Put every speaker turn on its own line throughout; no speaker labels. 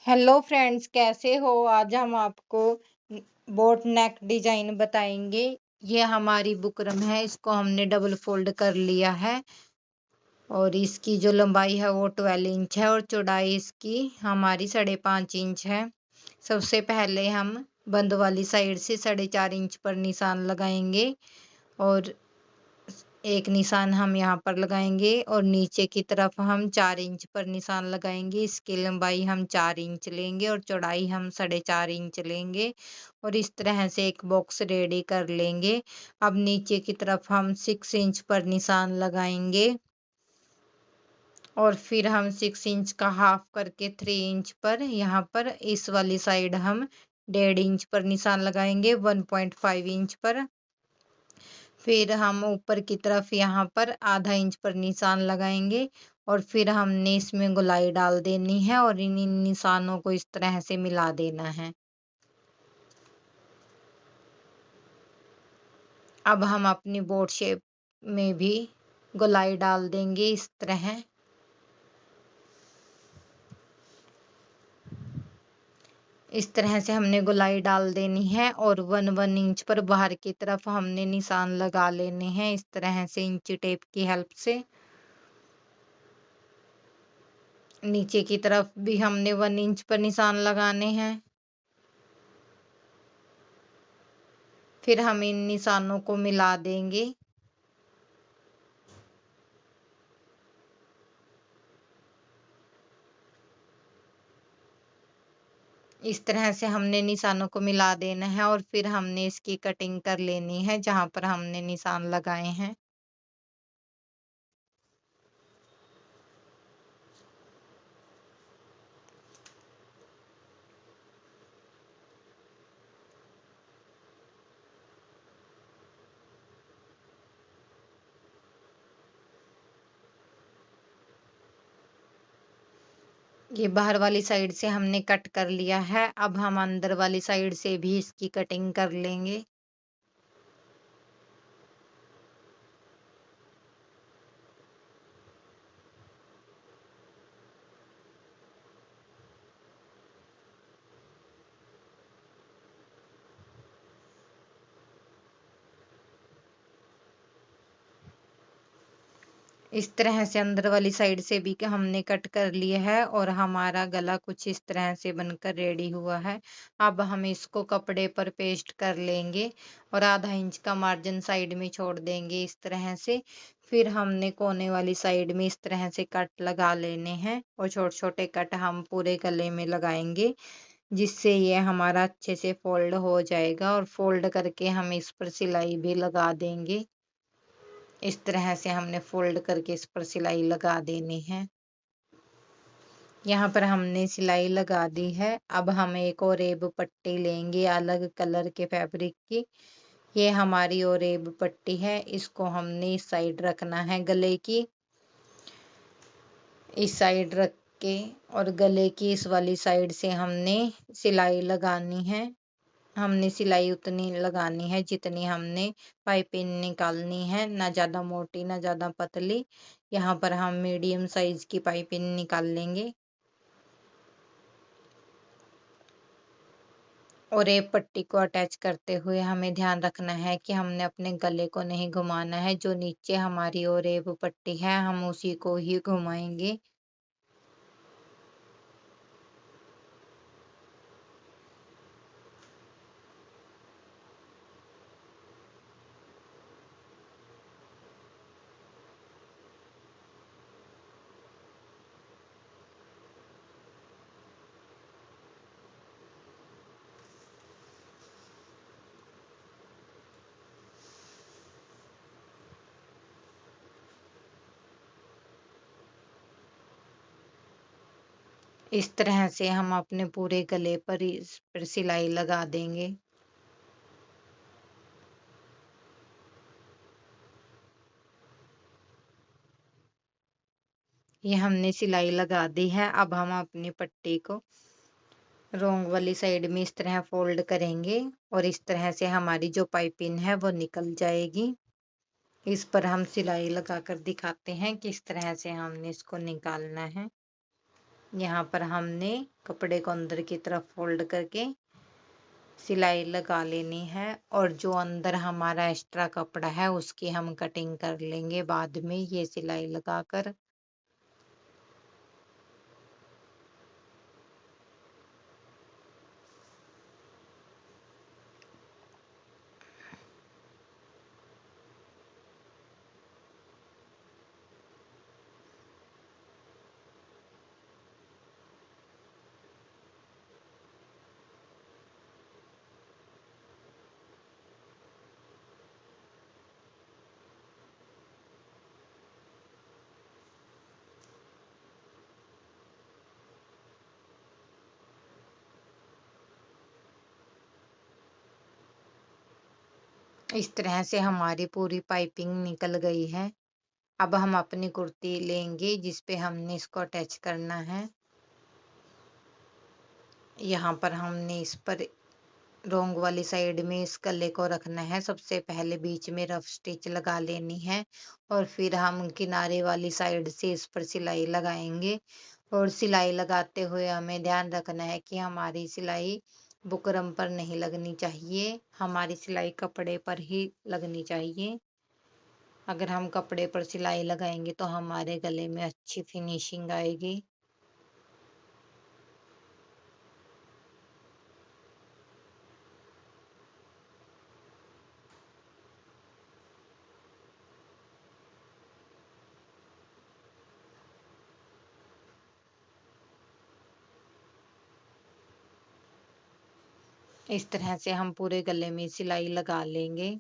Hello friends, कैसे हो? आज हम आपको बोट नेक डिजाइन बताएंगे। ये हमारी बुकरम है, इसको हमने डबल फोल्ड कर लिया है और इसकी जो लंबाई है वो 12 इंच है और चौड़ाई इसकी हमारी 5.5 इंच है। सबसे पहले हम बंद वाली साइड से 4.5 इंच पर निशान लगाएंगे और एक निशान हम यहाँ पर लगाएंगे और नीचे की तरफ हम 4 इंच पर निशान लगाएंगे। इसकी लंबाई हम 4 इंच लेंगे और चौड़ाई हम 4.5 इंच लेंगे और इस तरह से एक बॉक्स रेडी कर लेंगे। अब नीचे की तरफ हम 6 इंच पर निशान लगाएंगे और फिर हम 6 इंच का हाफ करके 3 इंच पर यहाँ पर इस वाली साइड हम 1.5 इंच पर निशान लगाएंगे 1.5 इंच पर। फिर हम ऊपर की तरफ यहाँ पर आधा इंच पर निशान लगाएंगे और फिर हमने इसमें गोलाई डाल देनी है और इन निशानों को इस तरह से मिला देना है। अब हम अपनी बोट शेप में भी गोलाई डाल देंगे इस तरह। इस तरह से हमने गोलाई डाल देनी है और 1 इंच पर बाहर की तरफ हमने निशान लगा लेने हैं इस तरह से इंची टेप की हेल्प से। नीचे की तरफ भी हमने 1 इंच पर निशान लगाने हैं। फिर हम इन निशानों को मिला देंगे। इस तरह से हमने निशानों को मिला देना है और फिर हमने इसकी कटिंग कर लेनी है जहां पर हमने निशान लगाए हैं। ये बाहर वाली साइड से हमने कट कर लिया है। अब हम अंदर वाली साइड से भी इसकी कटिंग कर लेंगे। इस तरह से अंदर वाली साइड से भी हमने कट कर लिया है और हमारा गला कुछ इस तरह से बनकर रेडी हुआ है। अब हम इसको कपड़े पर पेस्ट कर लेंगे और आधा इंच का मार्जिन साइड में छोड़ देंगे इस तरह से। फिर हमने कोने वाली साइड में इस तरह से कट लगा लेने हैं और छोटे छोटे कट हम पूरे गले में लगाएंगे जिससे ये हमारा अच्छे से फोल्ड हो जाएगा और फोल्ड करके हम इस पर सिलाई भी लगा देंगे। इस तरह से हमने फोल्ड करके इस पर सिलाई लगा देनी है। यहाँ पर हमने सिलाई लगा दी है। अब हम एक और रेब पट्टी लेंगे अलग कलर के फैब्रिक की। ये हमारी और रेब पट्टी है, इसको हमने इस साइड रखना है गले की, इस साइड रख के और गले की इस वाली साइड से हमने सिलाई लगानी है। हमने सिलाई उतनी लगानी है जितनी हमने पाइपिंग निकालनी है, ना ज़्यादा मोटी ना ज़्यादा पतली। यहाँ पर हम मीडियम साइज की पाइपिंग निकाल लेंगे और एक पट्टी को अटैच करते हुए हमें ध्यान रखना है कि हमने अपने गले को नहीं घुमाना है। जो नीचे हमारी और एक पट्टी है हम उसी को ही घुमाएंगे। इस तरह से हम अपने पूरे गले पर इस पर सिलाई लगा देंगे। ये हमने सिलाई लगा दी है। अब हम अपनी पट्टी को रोंग वाली साइड में इस तरह फोल्ड करेंगे और इस तरह से हमारी जो पाइपिंग है वो निकल जाएगी। इस पर हम सिलाई लगाकर दिखाते हैं किस तरह से हमने इसको निकालना है। यहाँ पर हमने कपड़े को अंदर की तरफ फोल्ड करके सिलाई लगा लेनी है और जो अंदर हमारा एक्स्ट्रा कपड़ा है उसकी हम कटिंग कर लेंगे बाद में ये सिलाई लगाकर। इस तरह से हमारी पूरी पाइपिंग निकल गई है। अब हम अपनी कुर्ती लेंगे जिस पे हमने इसको अटैच करना है। यहाँ पर हमने इस पर रोंग वाली साइड में इस गले को रखना है। सबसे पहले बीच में रफ स्टिच लगा लेनी है और फिर हम किनारे वाली साइड से इस पर सिलाई लगाएंगे। और सिलाई लगाते हुए हमें ध्यान रखना है कि हमारी सिलाई बुकरम पर नहीं लगनी चाहिए, हमारी सिलाई कपड़े पर ही लगनी चाहिए। अगर हम कपड़े पर सिलाई लगाएंगे तो हमारे गले में अच्छी फिनिशिंग आएगी। इस तरह से हम पूरे गले में सिलाई लगा लेंगे।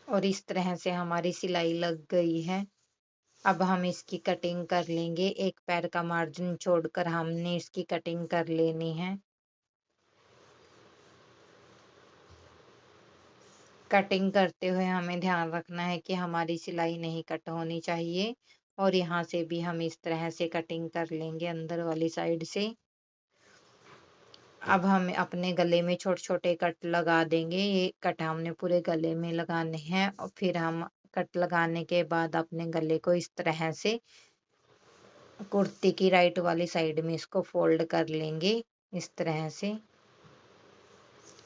और इस तरह से हमारी सिलाई लग गई है। अब हम इसकी कटिंग कर लेंगे। एक पैर का मार्जिन छोड़कर हमने इसकी कटिंग कर लेनी है। कटिंग करते हुए हमें ध्यान रखना है कि हमारी सिलाई नहीं कट होनी चाहिए। और यहाँ से भी हम इस तरह से कटिंग कर लेंगे अंदर वाली साइड से। अब हम अपने गले में छोटे छोटे कट लगा देंगे। ये कट हमने पूरे गले में लगाने हैं और फिर हम कट लगाने के बाद अपने गले को इस तरह से कुर्ती की राइट वाली साइड में इसको फोल्ड कर लेंगे इस तरह से।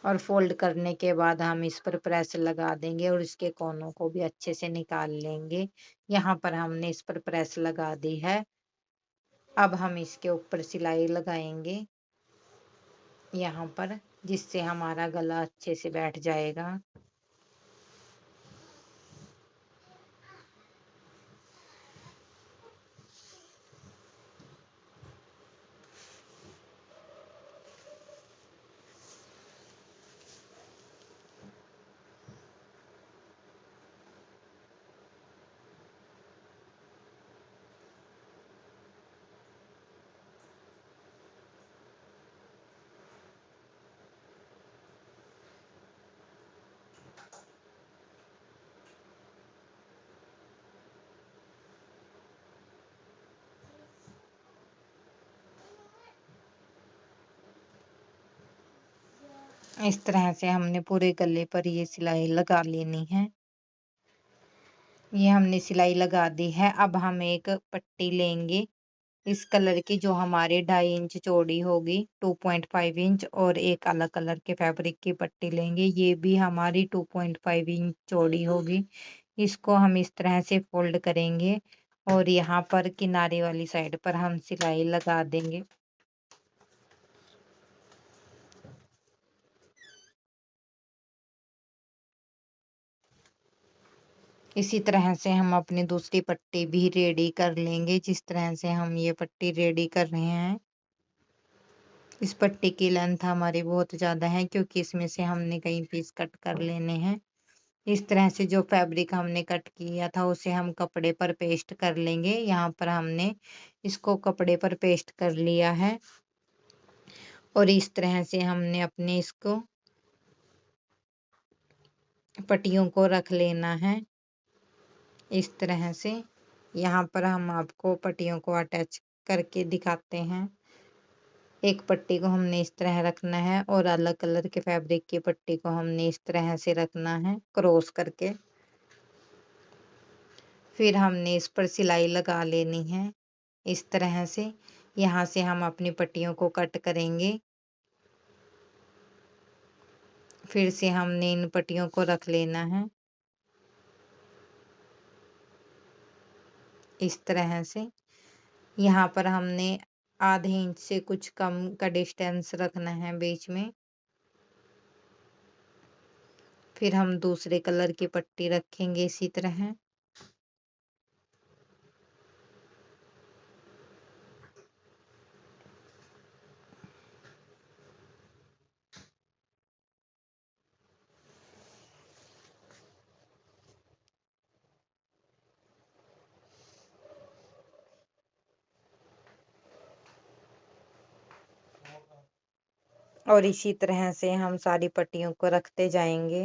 और फोल्ड करने के बाद हम इस पर प्रेस लगा देंगे और इसके कोनों को भी अच्छे से निकाल लेंगे। यहाँ पर हमने इस पर प्रेस लगा दी है। अब हम इसके ऊपर सिलाई लगाएंगे यहाँ पर, जिससे हमारा गला अच्छे से बैठ जाएगा। इस तरह से हमने पूरे गले पर ये सिलाई लगा लेनी है। ये हमने सिलाई लगा दी है। अब हम एक पट्टी लेंगे इस कलर की जो हमारे 2.5 इंच चौड़ी होगी, 2.5 इंच, और एक अलग कलर के फैब्रिक की पट्टी लेंगे। ये भी हमारी 2.5 इंच चौड़ी होगी। इसको हम इस तरह से फोल्ड करेंगे और यहाँ पर किनारे वाली साइड पर हम सिलाई लगा देंगे। इसी तरह से हम अपनी दूसरी पट्टी भी रेडी कर लेंगे। जिस तरह से हम ये पट्टी रेडी कर रहे हैं, इस पट्टी की लेंथ हमारी बहुत ज़्यादा है क्योंकि इसमें से हमने कई पीस कट कर लेने हैं। इस तरह से जो फैब्रिक हमने कट किया था उसे हम कपड़े पर पेस्ट कर लेंगे। यहाँ पर हमने इसको कपड़े पर पेस्ट कर लिया है और इस तरह से हमने अपने इसको पट्टियों को रख लेना है। इस तरह से यहाँ पर हम आपको पट्टियों को अटैच करके दिखाते हैं। एक पट्टी को हमने इस तरह रखना है और अलग कलर के फैब्रिक की पट्टी को हमने इस तरह से रखना है क्रॉस करके। फिर हमने इस पर सिलाई लगा लेनी है इस तरह से। यहाँ से हम अपनी पट्टियों को कट करेंगे। फिर से हमने इन पट्टियों को रख लेना है इस तरह से। यहाँ पर हमने आधे इंच से कुछ कम का डिस्टेंस रखना है बीच में। फिर हम दूसरे कलर की पट्टी रखेंगे इसी तरह। और इसी तरह से हम सारी पट्टियों को रखते जाएंगे।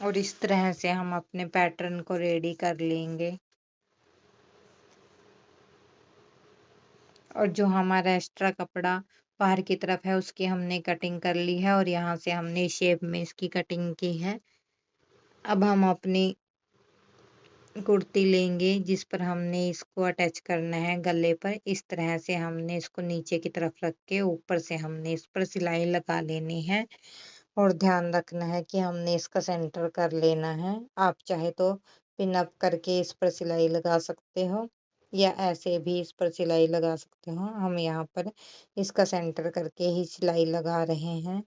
और इस तरह से हम अपने पैटर्न को रेडी कर लेंगे। और जो हमारा एक्स्ट्रा कपड़ा बाहर की तरफ है उसकी हमने कटिंग कर ली है और यहाँ से हमने शेप में इसकी कटिंग की है। अब हम अपनी कुर्ती लेंगे जिस पर हमने इसको अटैच करना है गले पर। इस तरह से हमने इसको नीचे की तरफ रख के ऊपर से हमने इस पर सिलाई लगा लेनी है और ध्यान रखना है कि हमने इसका सेंटर कर लेना है। आप चाहे तो पिन अप करके इस पर सिलाई लगा सकते हो या ऐसे भी इस पर सिलाई लगा सकते हो। हम यहाँ पर इसका सेंटर करके ही सिलाई लगा रहे हैं।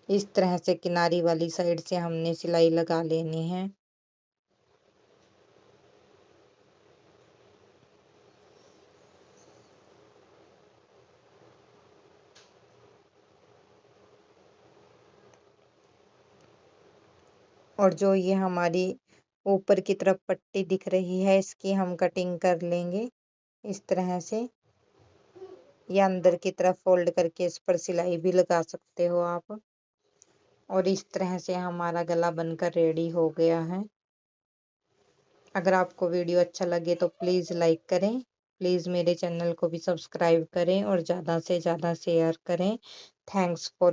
इस तरह से किनारी वाली साइड से हमने सिलाई लगा लेनी है। और जो ये हमारी ऊपर की तरफ पट्टी दिख रही है इसकी हम कटिंग कर लेंगे इस तरह से। या अंदर की तरफ फोल्ड करके इस पर सिलाई भी लगा सकते हो आप। और इस तरह से हमारा गला बनकर रेडी हो गया है। अगर आपको वीडियो अच्छा लगे तो प्लीज़ लाइक करें। प्लीज़ मेरे चैनल को भी सब्सक्राइब करें और ज़्यादा से ज़्यादा शेयर करें। Thanks for